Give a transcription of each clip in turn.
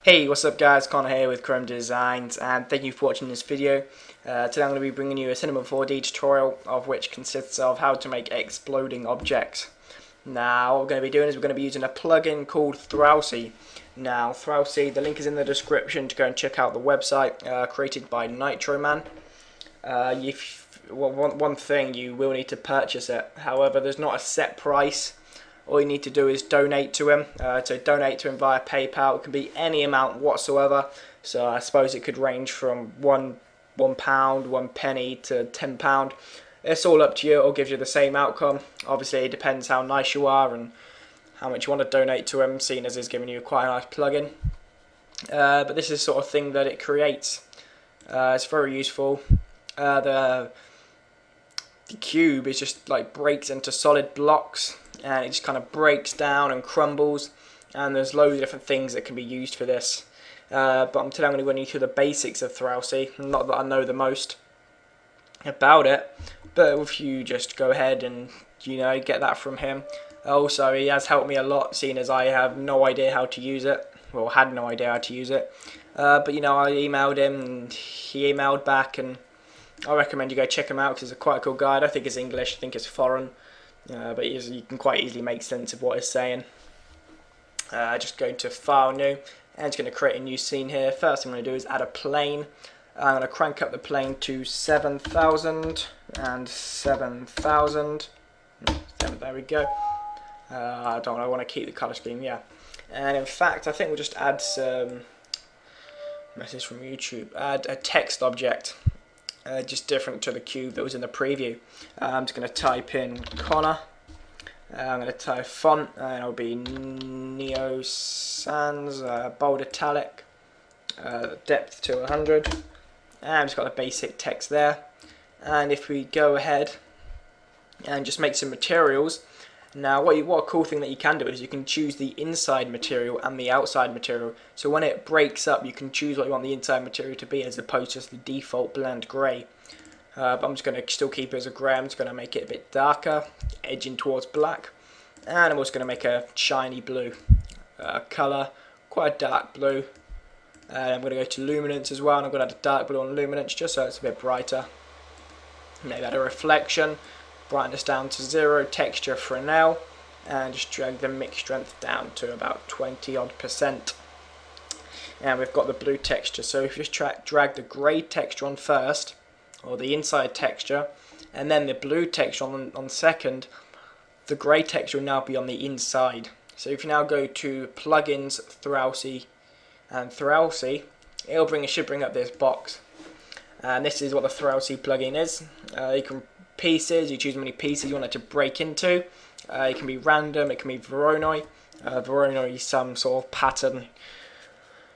Hey, what's up guys, Connor here with Chrome Designs, and thank you for watching this video. Today I'm going to be bringing you a Cinema 4D tutorial, of which consists of how to make exploding objects. Now what we're going to be doing is we're going to be using a plugin called Throwsy. Now Throwsy, the link is in the description to go and check out the website, created by Nitroman. One thing, you will need to purchase it, however there's not a set price. All you need to do is donate to him. So donate to him via PayPal. It can be any amount whatsoever. So I suppose it could range from £1, £1 to £10. It's all up to you. It'll give you the same outcome. Obviously, it depends how nice you are and how much you want to donate to him, seeing as he's giving you quite a nice plugin. But this is the sort of thing that it creates. It's very useful. The cube is just like breaks into solid blocks, and it just kind of breaks down and crumbles, and there's loads of different things that can be used for this. But today I'm going to run you through the basics of Throwsy. Not that I know the most about it, but if you just go ahead and get that from him. Also, he has helped me a lot, seeing as I have no idea how to use it. Well, had no idea how to use it. But I emailed him and he emailed back, and I recommend you go check him out because he's quite a cool guy. I don't think it's English, I think it's foreign. But you can quite easily make sense of what he's saying. Just go to File, New, and it's going to create a new scene here. First thing I'm going to do is add a plane. I'm going to crank up the plane to 7,000 and 7,000. There we go. I want to keep the color scheme, yeah. And in fact, I think we'll just add some message from YouTube. Add a text object. Just different to the cube that was in the preview. I'm just going to type in Connor. I'm going to type font, and it'll be Neo Sans, bold italic, depth to 100. And I've just got the basic text there. And if we go ahead and just make some materials. Now what a cool thing that you can do is you can choose the inside material and the outside material. So when it breaks up, you can choose what you want the inside material to be, as opposed to just the default blend grey. But I'm just going to still keep it as a grey. I'm just going to make it a bit darker, edging towards black. And I'm also going to make a shiny blue colour, quite a dark blue. And I'm going to go to luminance as well, and I'm going to add a dark blue on luminance just so it's a bit brighter. Maybe add a reflection. Brightness down to 0, texture Fresnel, and just drag the mix strength down to about 20%. And we've got the blue texture, so if you just drag the grey texture on first, or the inside texture, and then the blue texture on second, the grey texture will now be on the inside. So if you now go to Plugins, Throwsy, and Throwsy, it should bring up this box. And this is what the Throwsy plugin is. You can you choose how many pieces you want it to break into. It can be random, it can be Voronoi. Voronoi is some sort of pattern.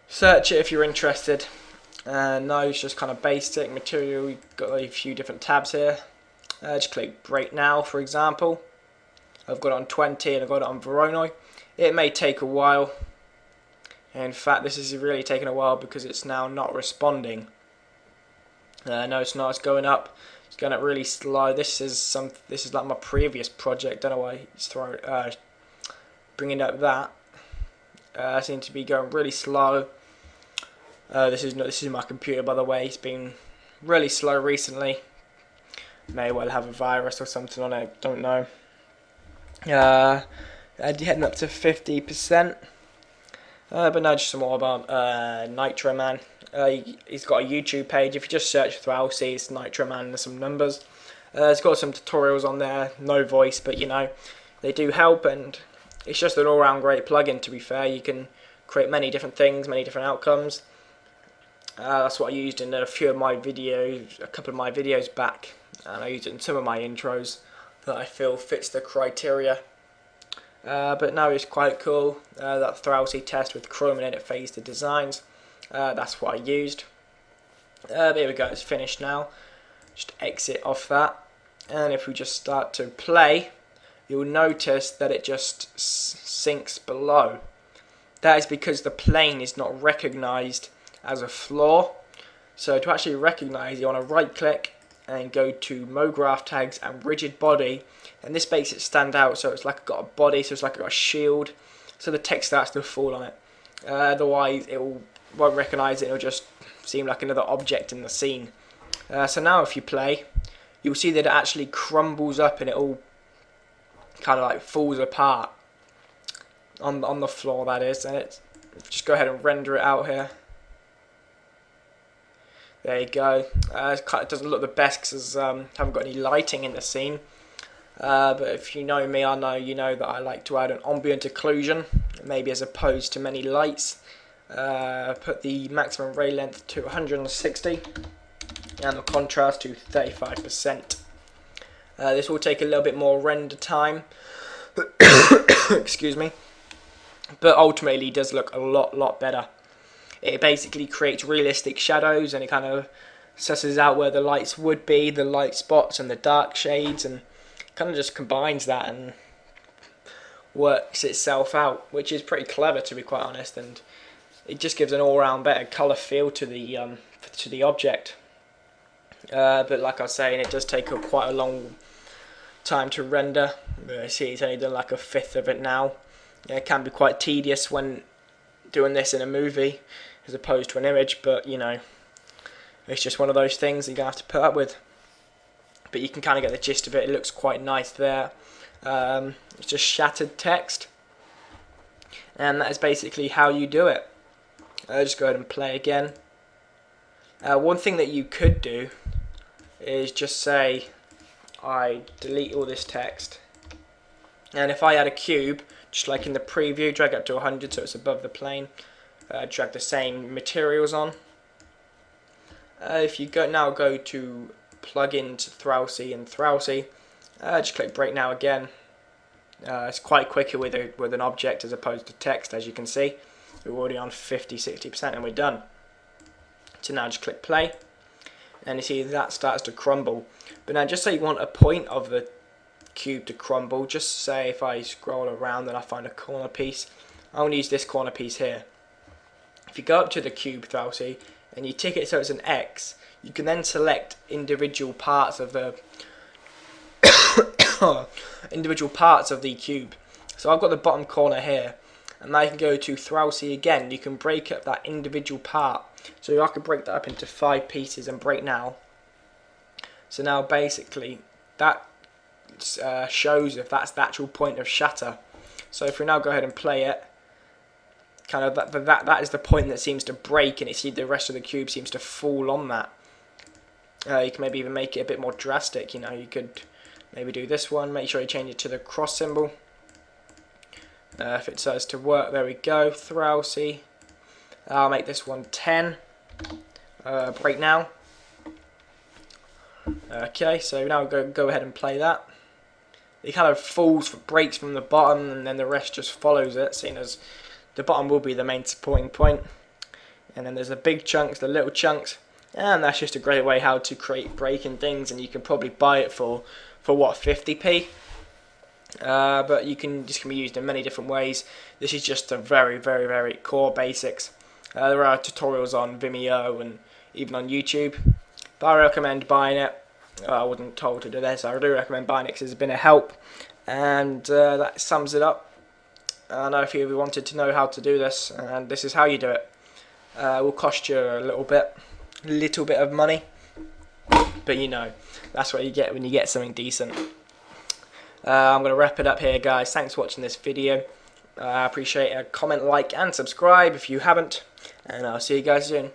Search it if you're interested. No, it's just kind of basic material. You've got a few different tabs here. Just click break now, for example. I've got it on 20 and I've got it on Voronoi. It may take a while. In fact, this is really taking a while because it's now not responding. No, it's not. It's going up. It's going up really slow. This is like my previous project. Don't know why it's bringing up that. I seem to be going really slow. This is my computer, by the way. It's been really slow recently. May well have a virus or something on it. Don't know. Heading up to 50%. But now just some more about Nitroman. He's got a YouTube page. If you just search for Throwsy, it's Nitroman and some numbers. It's got some tutorials on there. No voice, but they do help, and it's just an all-round great plugin. To be fair, you can create many different things, many different outcomes. That's what I used in a couple of my videos back, and I used it in some of my intros that I feel fits the criteria. But now it's quite cool. That Throwsy test with Chrome and Edit phase the designs. That's what I used. There we go, it's finished now. Just exit off that. And if we just start to play, you'll notice that it just sinks below. That is because the plane is not recognized as a floor. So to actually recognize, you want to right click and go to MoGraph tags and rigid body, and this makes it stand out. So it's like I've got a body, so it's like I've got a shield, so the text starts to fall on it. Otherwise it won't recognise it, it'll just seem like another object in the scene. So now if you play, you'll see that it actually crumbles up and it all kind of like falls apart on the floor, that is. And it's, just go ahead and render it out here. There you go. It doesn't look the best because I haven't got any lighting in the scene. But if you know me, you know that I like to add an ambient occlusion, maybe as opposed to many lights. Put the maximum ray length to 160 and the contrast to 35%. This will take a little bit more render time, excuse me, but ultimately does look a lot better. It basically creates realistic shadows, and it kind of susses out where the lights would be, the light spots and the dark shades, and kind of just combines that and works itself out, which is pretty clever, to be quite honest, and it just gives an all-round better colour feel to the object. But like I was saying, it does take quite a long time to render. I see it's only done like a fifth of it now. Yeah, it can be quite tedious when doing this in a movie as opposed to an image, but you know, it's just one of those things that you're going to have to put up with. But you can kind of get the gist of it. It looks quite nice there. It's just shattered text, and that is basically how you do it. Just go ahead and play again. One thing that you could do is just say I delete all this text, and if I add a cube, just like in the preview, drag it up to 100 so it's above the plane, drag the same materials on. If you go to plugin to Throwsy and Throwsy, just click break now again. It's quite quicker with an object as opposed to text, as you can see. We're already on 50-60% and we're done. So now just click play, and you see that starts to crumble. But now just say you want a point of the cube to crumble, just say if I scroll around and I find a corner piece, I want to use this corner piece here. If you go up to the cube, Throwsy, and you tick it so it's an X, you can then select individual parts of the cube. So I've got the bottom corner here, and now you can go to Throwsy again. You can break up that individual part. So I could break that up into 5 pieces and break now. So now basically that shows if that's the actual point of shatter. So if we now go ahead and play it, kind of that is the point that seems to break, and the rest of the cube seems to fall on that. You can maybe even make it a bit more drastic. You know, you could maybe do this one. Make sure you change it to the cross symbol. If it says to work, there we go. Throwsy. I'll make this one 10. Break now. Okay, so now go ahead and play that. It kind of breaks from the bottom, and then the rest just follows it, seeing as the bottom will be the main supporting point. And then there's the big chunks, the little chunks, and that's just a great way how to create breaking things, and you can probably buy it for what, 50p? But this can be used in many different ways. This is just a very core basics. There are tutorials on Vimeo and even on YouTube, but I recommend buying it. I wasn't told to do this. I do recommend buying it because it's been a help, and that sums it up. I know a few of you wanted to know how to do this, and this is how you do it. It will cost you a little bit of money, but you know, that's what you get when you get something decent. I'm going to wrap it up here, guys. Thanks for watching this video. I appreciate a comment, like, and subscribe if you haven't, and I'll see you guys soon.